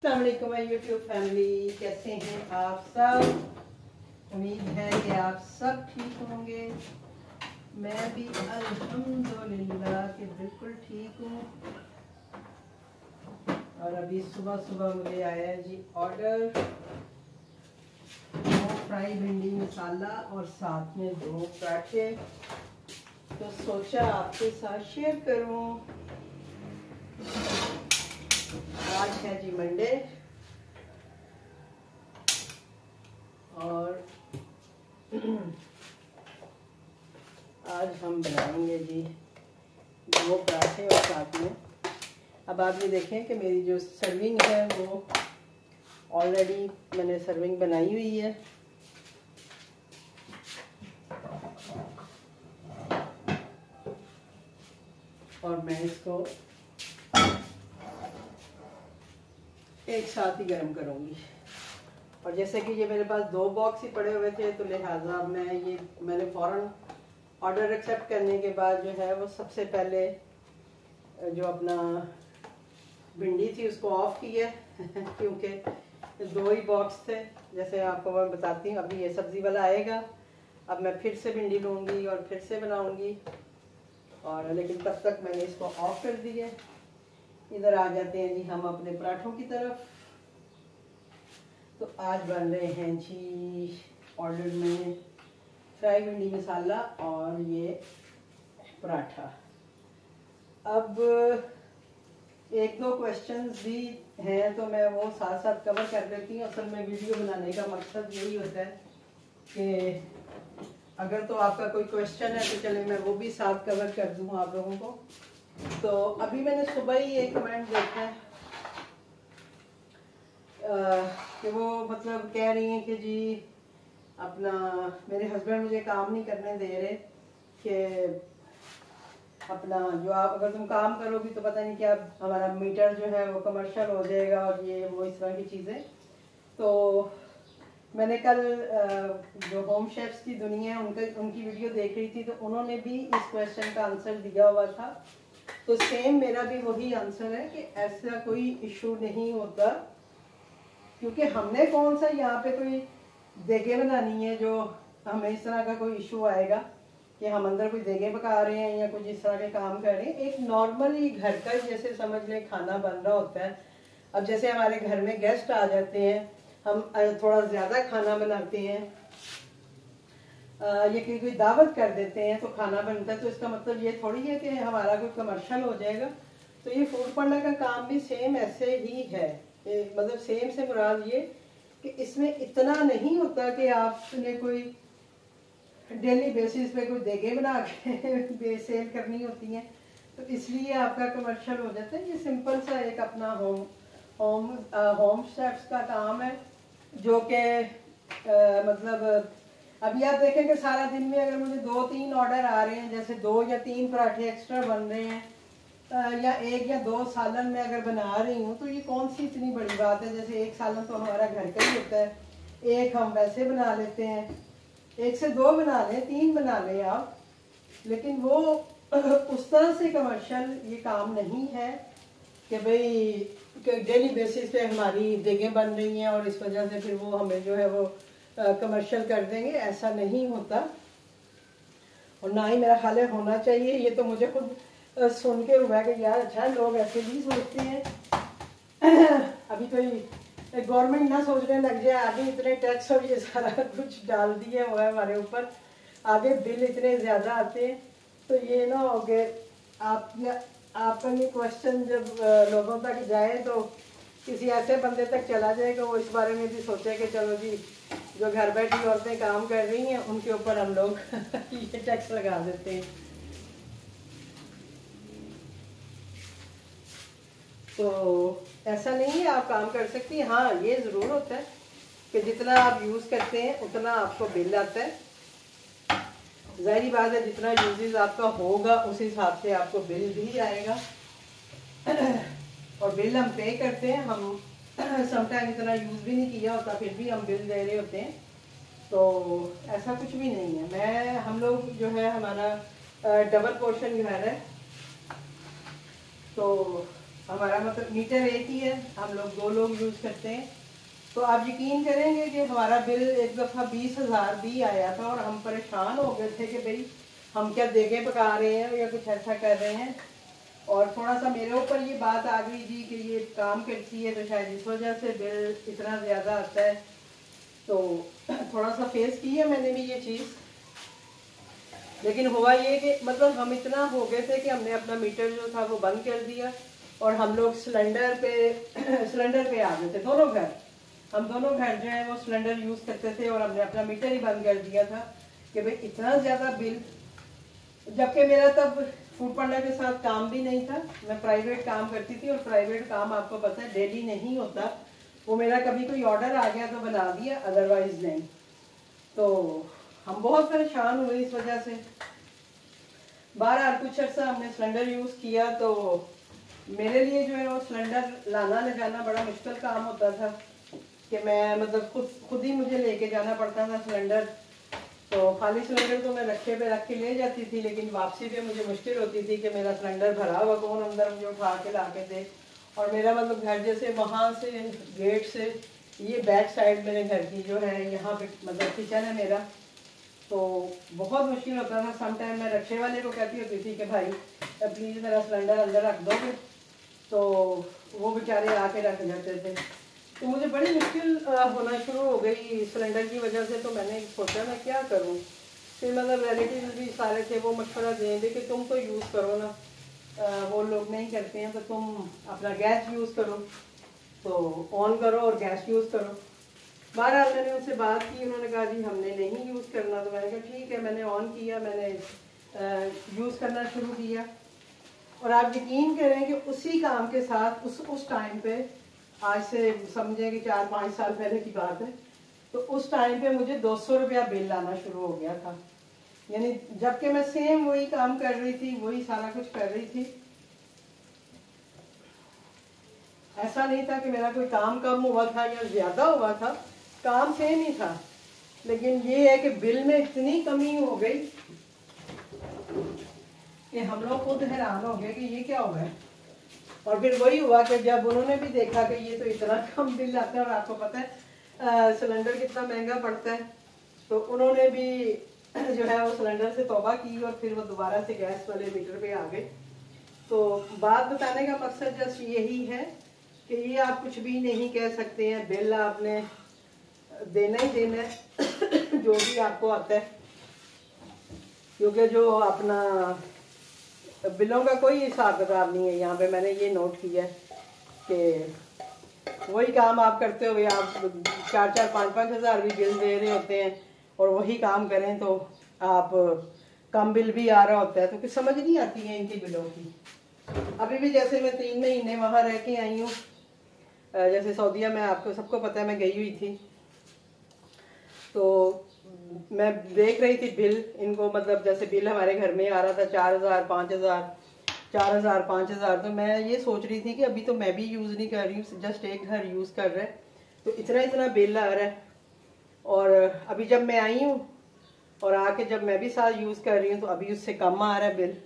अस्सलाम वालेकुम YouTube family, कैसे हैं आप सब। उम्मीद है कि आप सब ठीक होंगे। मैं भी अल्हम्दुलिल्लाह कि बिल्कुल ठीक हूँ। और अभी सुबह सुबह मुझे आया है जी ऑर्डर, 2 फ्राई भिंडी मसाला और साथ में 2 पराठे। तो सोचा आपके साथ शेयर करूँ। आज है जी मंडे और आज हम बनाएंगे जी 2 पराठे और साथ में। अब आप ये देखें कि मेरी जो सर्विंग है वो ऑलरेडी मैंने सर्विंग बनाई हुई है। और मैं इसको एक साथ ही गर्म करूँगी। और जैसे कि ये मेरे पास 2 बॉक्स ही पड़े हुए थे, तो लिहाजा मैंने फ़ौरन ऑर्डर एक्सेप्ट करने के बाद जो है वो सबसे पहले जो अपना भिंडी थी उसको ऑफ किया क्योंकि 2 ही बॉक्स थे। जैसे आपको मैं बताती हूँ, अभी ये सब्ज़ी वाला आएगा, अब मैं फिर से भिंडी लूँगी और फिर से बनाऊँगी। और लेकिन तब तक मैंने इसको ऑफ कर दिया। इधर आ जाते हैं जी हम अपने पराठों की तरफ। तो आज बन रहे हैं जी ऑर्डर में फ्राई भिंडी मसाला और ये पराठा। अब 1-2 क्वेश्चंस भी हैं तो मैं वो साथ साथ कवर कर देती हूँ। असल में वीडियो बनाने का मकसद यही होता है कि अगर तो आपका कोई क्वेश्चन है तो चले मैं वो भी साथ कवर कर दूँ आप लोगों को। तो अभी मैंने सुबह ही एक कमेंट देखा है कि वो मतलब कह रही हैं कि जी अपना मेरे हस्बैंड मुझे काम नहीं करने दे रहे कि अपना जो आप अगर तुम काम करोगी तो पता नहीं क्या हमारा मीटर जो है वो कमर्शियल हो जाएगा और ये वो इस तरह की चीज़ें। तो मैंने कल जो होम शेफ्स की दुनिया है उनकी वीडियो देख रही थी, तो उन्होंने भी इस क्वेश्चन का आंसर दिया हुआ था। तो सेम मेरा भी वही आंसर है कि ऐसा कोई इशू नहीं होता, क्योंकि हमने कौन सा यहाँ पे कोई देगे बनानी है जो हमें इस तरह का कोई इशू आएगा कि हम अंदर कोई देगे पका रहे हैं या कुछ इस तरह के काम कर रहे हैं। एक नॉर्मली घर का जैसे समझ लें खाना बन रहा होता है। अब जैसे हमारे घर में गेस्ट आ जाते हैं, हम थोड़ा ज़्यादा खाना बनाते हैं या कोई दावत कर देते हैं तो खाना बनता है, तो इसका मतलब ये थोड़ी है कि हमारा कोई कमर्शियल हो जाएगा। तो ये फूड पांडा का काम भी सेम ऐसे ही है। मतलब सेम से मुराद ये कि इसमें इतना नहीं होता कि आपने कोई डेली बेसिस पे कोई देगे बना के सेल करनी होती हैं, तो इसलिए आपका कमर्शियल हो जाता है। ये सिंपल सा एक अपना होम शेफ्स का काम है जो कि मतलब अभी आप देखें कि सारा दिन में अगर मुझे 2-3 ऑर्डर आ रहे हैं, जैसे 2 या 3 पराठे एक्स्ट्रा बन रहे हैं या 1 या 2 सालन में अगर बना रही हूँ, तो ये कौन सी इतनी बड़ी बात है। जैसे 1 सालन तो हमारा घर का ही होता है, 1 हम वैसे बना लेते हैं, 1 से 2 बना लें, 3 बना लें आप, लेकिन वो उस तरह से कमर्शियल ये काम नहीं है कि भाई डेली बेसिस पे हमारी देगें बन रही हैं और इस वजह से फिर वो हमें जो है वो कमर्शियल कर देंगे। ऐसा नहीं होता और ना ही मेरा ख्याल होना चाहिए। ये तो मुझे खुद सुन के हुआ कि यार अच्छा लोग ऐसे भी सोचते हैं। अभी तो गवर्नमेंट ना सोचने लग जाए आगे इतने टैक्स और ये सारा कुछ डाल दिया हुआ है हमारे ऊपर, आगे बिल इतने ज़्यादा आते हैं, तो ये ना हो गए आपका ये क्वेश्चन जब लोगों तक जाए तो किसी ऐसे बंदे तक चला जाएगा वो इस बारे में भी सोचे कि चलो जी जो घर बैठी औरतें काम कर रही हैं उनके ऊपर हम लोग ये टैक्स लगा देते हैं। तो ऐसा नहीं है, आप काम कर सकती हैं। हाँ ये ज़रूर होता है कि जितना आप यूज़ करते हैं उतना आपको बिल आता है। ज़ाहिरी बात है जितना यूजेस आपका होगा उस हिसाब से आपको बिल भी आएगा और बिल हम पे करते हैं। हम समटाइम इतना यूज़ भी नहीं किया होता फिर भी हम बिल दे रहे होते हैं, तो ऐसा कुछ भी नहीं है। हम लोग जो है हमारा डबल पोर्शन घर है, तो हमारा मतलब मीटर एक ही है, हम लोग 2 लोग यूज़ करते हैं। तो आप यकीन करेंगे कि हमारा बिल एक दफ़ा 20,000 भी आया था और हम परेशान हो गए थे कि भाई हम क्या देगे पका रहे हैं या कुछ ऐसा कर रहे हैं। और थोड़ा सा मेरे ऊपर ये बात आ गई जी कि ये काम करती है तो शायद इस वजह से बिल इतना ज़्यादा आता है। तो थोड़ा सा फेस की है मैंने भी ये चीज़। लेकिन हुआ ये कि मतलब हम इतना हो गए थे कि हमने अपना मीटर जो था वो बंद कर दिया और हम लोग सिलेंडर पे सिलेंडर पे आ गए थे। दोनों घर, हम दोनों घर जो है वो सिलेंडर यूज़ करते थे और हमने अपना मीटर ही बंद कर दिया था कि भाई इतना ज़्यादा बिल। जबकि मेरा तब फूड पांडा के साथ काम भी नहीं था, मैं प्राइवेट काम करती थी और प्राइवेट काम आपको पता है डेली नहीं होता। वो मेरा कभी कोई ऑर्डर आ गया तो बना दिया, अदरवाइज नहीं। तो हम बहुत परेशान हुए इस वजह से। बहरहाल कुछ अर्सा हमने सिलेंडर यूज़ किया तो मेरे लिए जो है वो सिलेंडर लाना ले जाना बड़ा मुश्किल काम होता था कि मैं मतलब खुद ही मुझे लेके जाना पड़ता था सिलेंडर। तो खाली सिलेंडर तो मैं रखे पे रख के ले जाती थी, लेकिन वापसी पे मुझे मुश्किल होती थी कि मेरा सिलेंडर भरा हुआ कौन अंदर मुझे उठा के ला के दे। और मेरा मतलब घर जैसे वहाँ से गेट से ये बैक साइड मेरे घर की जो है यहाँ पे मतलब किचन है मेरा, तो बहुत मुश्किल होता था। सम टाइम मैं रक्षे वाले को कहती होती थी कि भाई प्लीज़ मेरा सिलेंडर अंदर रख दोगे, तो वो बेचारे आके रख जाते थे। तो मुझे बड़ी मुश्किल होना शुरू हो गई सिलेंडर की वजह से। तो मैंने सोचा मैं क्या करूं। फिर मतलब रिलेटिव भी सारे थे, वो मशवरा देंगे कि तुम तो यूज़ करो ना, वो लोग नहीं करते हैं तो तुम अपना गैस यूज़ करो, तो ऑन करो और गैस यूज़ करो। बहरहाल मैंने उनसे बात की, उन्होंने कहा जी हमने नहीं यूज़ करना। तो मैंने कहा ठीक है, मैंने ऑन किया, मैंने यूज़ करना शुरू किया। और आप यकीन करें कि उसी काम के साथ उस टाइम पे, आज से समझें कि 4-5 साल पहले की बात है, तो उस टाइम पे मुझे 200 रुपया बिल आना शुरू हो गया था। यानी जबकि मैं सेम वही काम कर रही थी, वही सारा कुछ कर रही थी। ऐसा नहीं था कि मेरा कोई काम कम हुआ था या ज़्यादा हुआ था, काम सेम ही था। लेकिन ये है कि बिल में इतनी कमी हो गई कि हम लोग खुद हैरान हो गए कि ये क्या हो गया। और फिर वही हुआ कि जब उन्होंने भी देखा कि ये तो इतना कम बिल आता है और आपको पता है सिलेंडर कितना महंगा पड़ता है, तो उन्होंने भी जो है वो सिलेंडर से तौबा की और फिर वो दोबारा से गैस वाले मीटर पे आ गए। तो बात बताने का मकसद जस्ट यही है कि ये आप कुछ भी नहीं कह सकते हैं, बिल आपने देना ही देना है जो भी आपको आता है। क्योंकि जो अपना बिलों का कोई हिसाब किताब नहीं है। यहाँ पे मैंने ये नोट किया है कि वही काम आप करते हुए आप 4-4, 5-5 हज़ार भी बिल दे रहे होते हैं और वही काम करें तो आप कम बिल भी आ रहा होता है। तो कुछ समझ नहीं आती है इनकी बिलों की। अभी भी जैसे मैं 3 महीने वहाँ रह के आई हूँ, जैसे सऊदीया में आपको सबको पता है मैं गई हुई थी, तो मैं देख रही थी बिल इनको, मतलब जैसे बिल हमारे घर में आ रहा था 4,000, 5,000, 4,000, 5,000। तो मैं ये सोच रही थी कि अभी तो मैं भी यूज़ नहीं कर रही हूँ, जस्ट एक घर यूज़ कर रहा है, तो इतना इतना बिल आ रहा है। और अभी जब मैं आई हूँ और आके जब मैं भी साथ यूज़ कर रही हूँ तो अभी उससे कम आ रहा है बिल।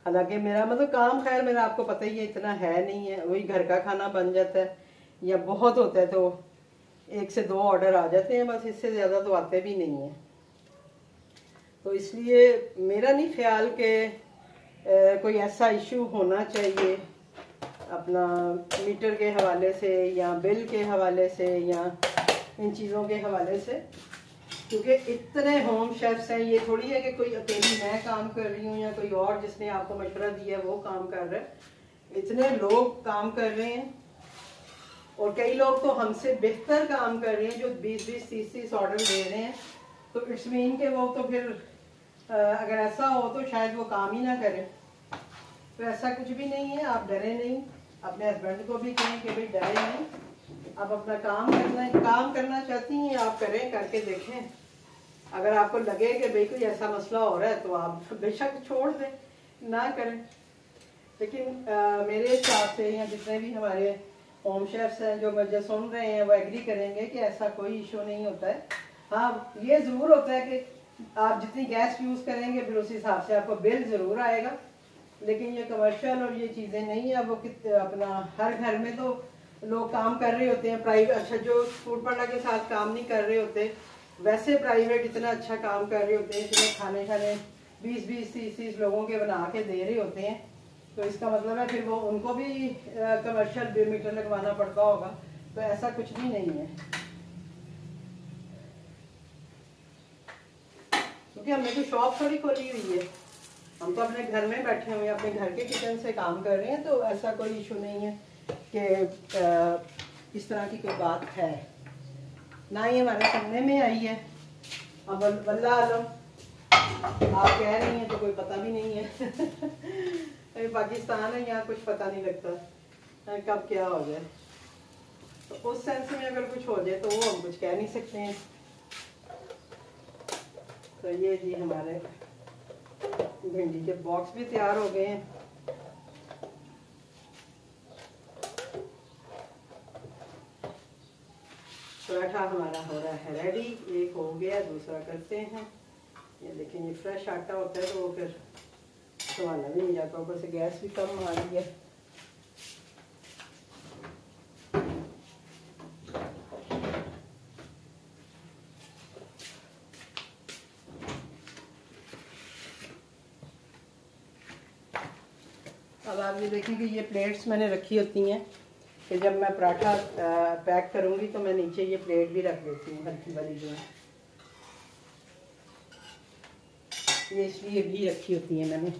हालांकि मेरा मतलब काम खैर मेरा आपको पता ही है इतना है नहीं है, वही घर का खाना बन जाता है या बहुत होता है तो 1 से 2 ऑर्डर आ जाते हैं बस, इससे ज़्यादा तो आते भी नहीं हैं। तो इसलिए मेरा नहीं ख्याल कि कोई ऐसा इशू होना चाहिए अपना मीटर के हवाले से या बिल के हवाले से या इन चीज़ों के हवाले से, क्योंकि इतने होम शेफ्स हैं। ये थोड़ी है कि कोई अकेली मैं काम कर रही हूँ या कोई और जिसने आपको मशवरा दिया है वो काम कर रहा है। इतने लोग काम कर रहे हैं और कई लोग तो हमसे बेहतर काम कर रहे हैं जो 20-20, 30-30 ऑर्डर दे रहे हैं। तो इट्स मीन के वो तो फिर अगर ऐसा हो तो शायद वो काम ही ना करें। तो ऐसा कुछ भी नहीं है, आप डरे नहीं। अपने हस्बैंड को भी कहें कि भाई डरे नहीं, आप अपना काम करना चाहती हैं आप करें, करके देखें। अगर आपको लगे कि भाई कोई ऐसा मसला हो रहा है तो आप बेशक छोड़ दें, ना करें। लेकिन मेरे हिसाब से या जितने भी हमारे होम शेफ्स हैं जो मुझे सुन रहे हैं वो एग्री करेंगे कि ऐसा कोई इशू नहीं होता है। हाँ, ये ज़रूर होता है कि आप जितनी गैस यूज़ करेंगे फिर उस हिसाब से आपको बिल ज़रूर आएगा। लेकिन ये कमर्शियल और ये चीज़ें नहीं है। वो अपना हर घर में तो लोग काम कर रहे होते हैं प्राइवेट। अच्छा, जो फूड पांडा के साथ काम नहीं कर रहे होते, वैसे प्राइवेट इतना अच्छा काम कर रहे होते हैं, इतने खाने 20-20, 30-30 लोगों के बना के दे रहे होते हैं। तो इसका मतलब है फिर वो उनको भी कमर्शियल मीटर लगवाना पड़ता होगा। तो ऐसा कुछ भी नहीं है, क्योंकि हमने तो शॉप थोड़ी खोली हुई है। हम तो अपने घर में बैठे हुए हैं, अपने घर के किचन से काम कर रहे हैं। तो ऐसा कोई इशू नहीं है कि इस तरह की कोई बात है, ना ही हमारे सुनने में आई है। अब वल्लाह आलम, आप कह रही हैं तो कोई पता भी नहीं है। पाकिस्तान है, यहाँ कुछ पता नहीं लगता कब क्या हो जाए। तो उस सेंस में अगर कुछ हो जाए तो वो हम कुछ कह नहीं सकते हैं। तो ये जी हमारे भिंडी के बॉक्स भी तैयार हो गए हैं। पराठा हमारा हो रहा है रेडी, एक हो गया, दूसरा करते हैं। ये देखें, ये फ्रेश आटा होता है तो वो फिर संभालना भी नहीं जाता, ऊपर से गैस भी कम आ रही है। अब आप ये देखें कि ये प्लेट्स मैंने रखी होती हैं कि जब मैं पराठा पैक करूंगी तो मैं नीचे ये प्लेट भी रख देती हूँ, हल्की वाली जो है, ये इसलिए भी रखी होती है मैंने।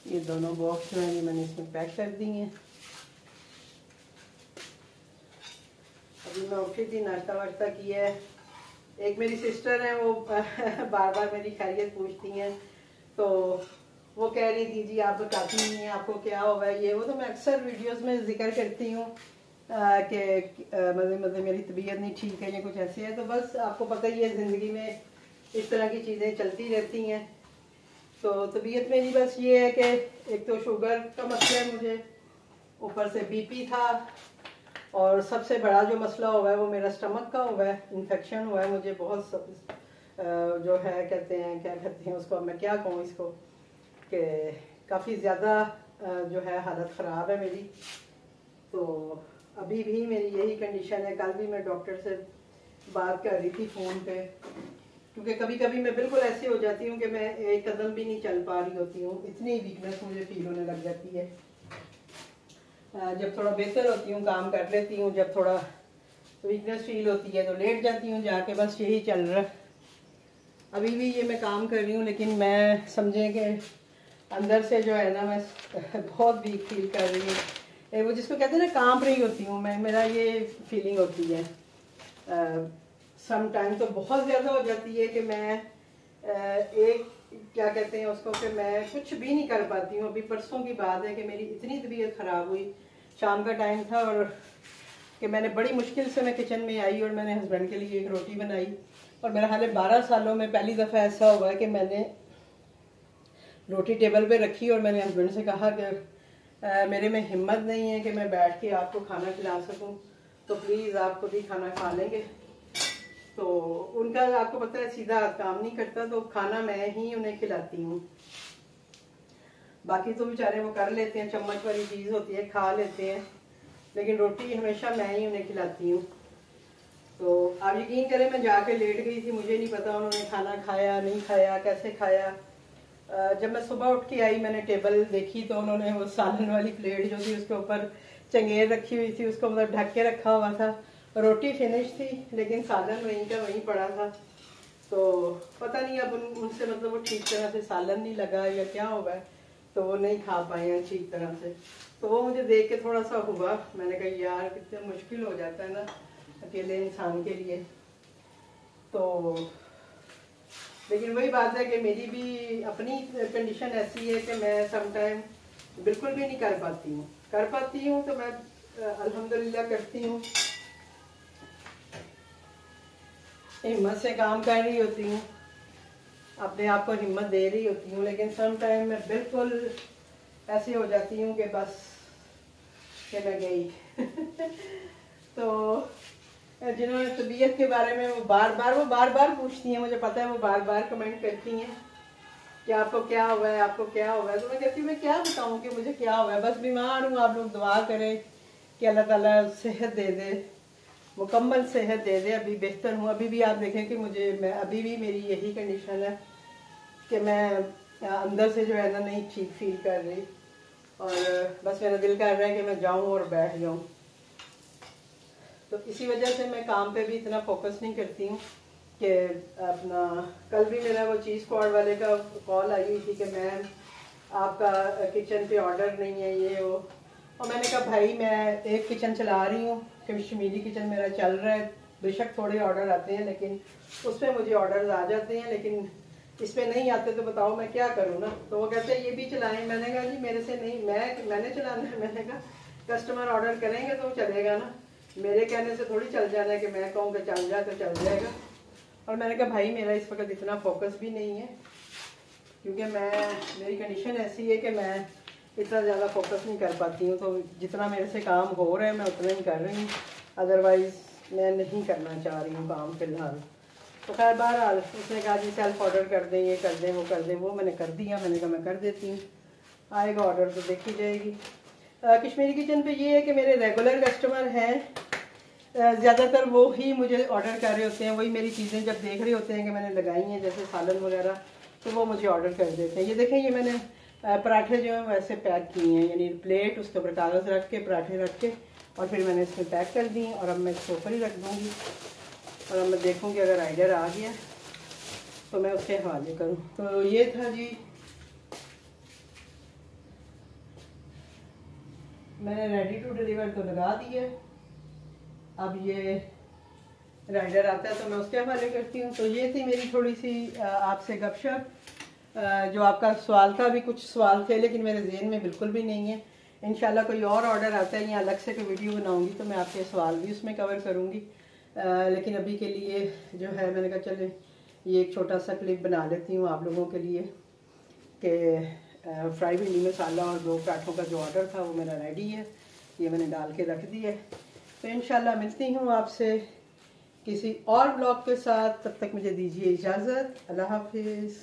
ये दोनों बॉक्स जो है मैंने इसमें पैक कर दी हैं। अभी मैं उठी थी, नाश्ता वाश्ता किया है। एक मेरी सिस्टर है, वो बार बार मेरी खैरियत पूछती हैं। तो वो कह रही थी जी आप बताती नहीं हैं आपको क्या हुआ है ये वो। तो मैं अक्सर वीडियोस में जिक्र करती हूँ कि मतलब मेरी तबीयत नहीं ठीक है या कुछ ऐसे है। तो बस आपको पता ही है ज़िंदगी में इस तरह की चीज़ें चलती रहती हैं। तो तबीयत मेरी बस ये है कि एक तो शुगर का मसला है मुझे, ऊपर से बीपी था, और सबसे बड़ा जो मसला हुआ है वो मेरा स्टमक का हुआ है, इन्फेक्शन हुआ है मुझे बहुत जो है कहते हैं, क्या कहते हैं उसको, मैं क्या कहूँ इसको, कि काफ़ी ज़्यादा जो है हालत ख़राब है मेरी। तो अभी भी मेरी यही कंडीशन है। कल भी मैं डॉक्टर से बात कर रही थी फ़ोन पे, क्योंकि कभी कभी मैं बिल्कुल ऐसी हो जाती हूँ कि मैं एक कदम भी नहीं चल पा रही होती हूँ, इतनी वीकनेस मुझे फील होने लग जाती है। जब थोड़ा बेहतर होती हूँ, काम कर लेती हूँ, जब थोड़ा वीकनेस फील होती है तो लेट जाती हूँ जाके, बस यही चल रहा है। अभी भी ये मैं काम कर रही हूँ, लेकिन मैं समझें कि अंदर से जो है ना मैं बहुत वीक फील कर रही हूँ। वो जिसको कहते हैं ना कांप रही होती हूँ मैं, मेरा ये फीलिंग होती है। सम टाइम तो बहुत ज़्यादा हो जाती है कि मैं एक क्या कहते हैं उसको, कि मैं कुछ भी नहीं कर पाती हूँ। अभी परसों की बात है कि मेरी इतनी तबीयत ख़राब हुई, शाम का टाइम था, और कि मैंने बड़ी मुश्किल से मैं किचन में आई और मैंने हस्बैंड के लिए एक रोटी बनाई। और मेरा हाल 12 सालों में पहली दफ़ा ऐसा हुआ है कि मैंने रोटी टेबल पे रखी और मैंने हस्बैंड से कहा कि मेरे में हिम्मत नहीं है कि मैं बैठ के आपको खाना खिला सकूं, तो प्लीज़ आप खुद ही खाना खा लेंगे। तो उनका आपको पता है सीधा काम नहीं करता, तो खाना मैं ही उन्हें खिलाती हूँ। बाकी तो बेचारे वो कर लेते हैं, चम्मच वाली चीज़ होती है खा लेते हैं, लेकिन रोटी हमेशा मैं ही उन्हें खिलाती हूँ। तो आप यकीन करें मैं जाके लेट गई थी, मुझे नहीं पता उन्होंने खाना खाया नहीं खाया, कैसे खाया। जब मैं सुबह उठ के आई, मैंने टेबल देखी तो उन्होंने वो सालन वाली प्लेट जो थी उसके ऊपर चंगेर रखी हुई थी, उसको मतलब ढक के रखा हुआ था। रोटी फिनिश थी लेकिन सालन वहीं का वहीं पड़ा था। तो पता नहीं अब उनसे मतलब वो ठीक तरह से सालन नहीं लगा या क्या होगा, तो वो नहीं खा पाए हैं ठीक तरह से। तो वो मुझे देख के थोड़ा सा हुआ, मैंने कहा यार कितना मुश्किल हो जाता है ना अकेले इंसान के लिए। तो लेकिन वही बात है कि मेरी भी अपनी कंडीशन ऐसी है कि मैं समटाइम बिल्कुल भी नहीं कर पाती हूँ। कर पाती हूँ तो मैं अल्हम्दुलिल्लाह करती हूँ, हिम्मत से काम कर रही होती हूँ, अपने आप को हिम्मत दे रही होती हूँ। लेकिन समटाइम मैं बिल्कुल ऐसी हो जाती हूँ कि बस कि मैं गई। तो जिन्होंने तबीयत के बारे में वो बार बार पूछती हैं, मुझे पता है वो बार बार कमेंट करती हैं कि आपको क्या हुआ है, आपको क्या हुआ है। तो मैं कहती हूँ मैं क्या बताऊँ कि मुझे क्या हुआ है, बस बीमार हूँ। आप लोग दुआ करें कि अल्लाह ताला सेहत दे दे, मुकम्मल सेहत दे दे। अभी बेहतर हूँ। अभी भी आप देखें कि मैं अभी भी मेरी यही कंडीशन है कि मैं अंदर से जो है ना नहीं ठीक फील कर रही, और बस मेरा दिल कर रहा है कि मैं जाऊँ और बैठ जाऊँ। तो इसी वजह से मैं काम पे भी इतना फोकस नहीं करती हूँ कि अपना। कल भी मेरा वो चीज़ स्क्वाड वाले का कॉल आई हुई थी कि मैम आपका किचन पे ऑर्डर नहीं है ये वो। और मैंने कहा भाई मैं एक किचन चला रही हूँ, कश्मीरी किचन मेरा चल रहा है। बेशक थोड़े ऑर्डर आते हैं लेकिन उसमें मुझे ऑर्डर आ जाते हैं, लेकिन इसमें नहीं आते तो बताओ मैं क्या करूँ ना। तो वो कहते हैं ये भी चलाएं। मैंने कहा जी मेरे से नहीं, मैंने चलाना है। मैंने कहा कस्टमर ऑर्डर करेंगे तो चलेगा ना, मेरे कहने से थोड़ी चल जाना है कि मैं कहूँ कि चल जाए तो चल जाएगा। और मैंने कहा भाई मेरा इस वक्त इतना फोकस भी नहीं है, क्योंकि मेरी कंडीशन ऐसी है कि मैं इतना ज़्यादा फोकस नहीं कर पाती हूँ। तो जितना मेरे से काम हो रहा है मैं उतना ही कर रही हूँ, अदरवाइज़ मैं नहीं करना चाह रही हूँ काम फ़िलहाल। तो खैर बहरहाल उसने कहा जी सेल्फ ऑर्डर कर दें, ये कर दें, वो कर दें। वो मैंने कर दिया। मैंने कहा मैं कर देती हूँ, आएगा ऑर्डर तो देखी जाएगी। कश्मीरी किचन पे ये है कि मेरे रेगुलर कस्टमर हैं, ज़्यादातर वो ही मुझे ऑर्डर कर रहे होते हैं। वही मेरी चीज़ें जब देख रहे होते हैं कि मैंने लगाई हैं जैसे सालन वगैरह, तो वो मुझे ऑर्डर कर देते हैं। ये देखें ये मैंने पराठे जो है वैसे पैक किए हैं, यानी प्लेट उसके ऊपर कागज़ रख के पराठे रख के और फिर मैंने इसमें पैक कर दी। और अब मैं इसके ऊपर ही रख दूँगी और अब मैं देखूँगी अगर आइडर आ गया तो मैं उसके हवाले करूँ। तो ये था जी, मैंने रेडी टू डिलीवर तो लगा दिया। अब ये राइडर आता है तो मैं उसके हवाले करती हूँ। तो ये थी मेरी थोड़ी सी आपसे गपशप। जो आपका सवाल था, अभी कुछ सवाल थे लेकिन मेरे जहन में बिल्कुल भी नहीं है। इंशाल्लाह कोई और ऑर्डर आता है या अलग से कोई वीडियो बनाऊंगी तो मैं आपके सवाल भी उसमें कवर करूँगी। लेकिन अभी के लिए जो है मैंने कहा चले ये एक छोटा सा क्लिप बना लेती हूँ आप लोगों के लिए कि फ्राई भिंडी मसाला और 2 पराठों का जो ऑर्डर था वो मेरा रेडी है। ये मैंने डाल के रख दिया है। तो इंशाल्लाह मिलती हूँ आपसे किसी और ब्लॉग के साथ। तब तक मुझे दीजिए इजाज़त। अल्लाह हाफिज़।